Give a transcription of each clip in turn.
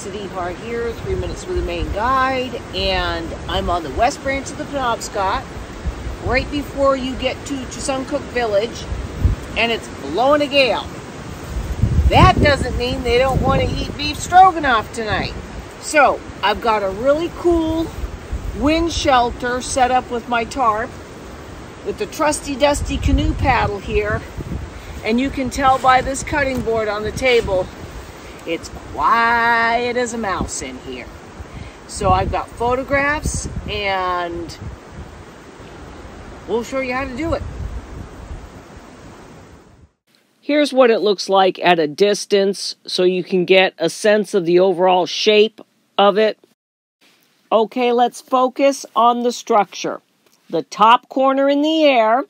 Lisa DeHart here, 3 Minutes with a Maine Guide, and I'm on the west branch of the Penobscot, right before you get to Suncook Village, and it's blowing a gale. That doesn't mean they don't want to eat beef stroganoff tonight. So, I've got a really cool wind shelter set up with my tarp, with the trusty dusty canoe paddle here, and you can tell by this cutting board on the table, it's quiet as a mouse in here. So I've got photographs and we'll show you how to do it. Here's what it looks like at a distance so you can get a sense of the overall shape of it. Okay, let's focus on the structure. The top corner in the air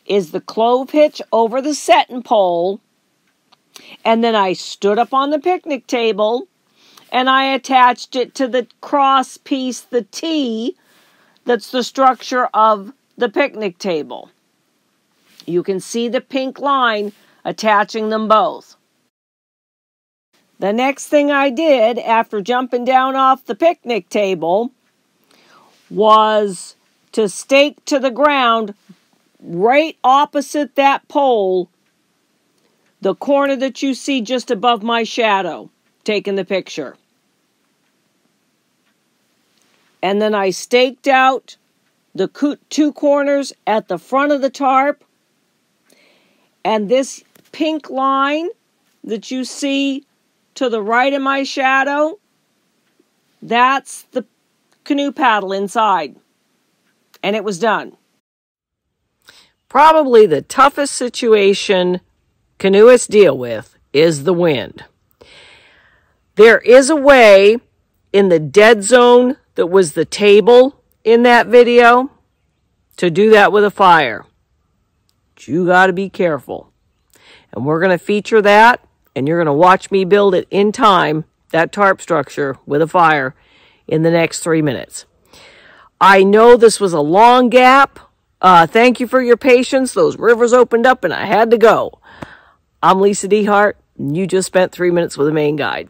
is the clove hitch over the setting pole. And then I stood up on the picnic table and I attached it to the cross piece, the T, that's the structure of the picnic table. You can see the pink line attaching them both. The next thing I did after jumping down off the picnic table was to stake to the ground right opposite that pole, the corner that you see just above my shadow, taking the picture. And then I staked out the two corners at the front of the tarp. And this pink line that you see to the right of my shadow, that's the canoe paddle inside. And it was done. Probably the toughest situation canoeists deal with is the wind. There is a way in the dead zone that was the table in that video to do that with a fire. But you got to be careful. And we're going to feature that, and you're going to watch me build it in time, that tarp structure with a fire, in the next 3 minutes. I know this was a long gap. Thank you for your patience. Those rivers opened up and I had to go. I'm Lisa DeHart, and you just spent 3 minutes with a Maine Guide.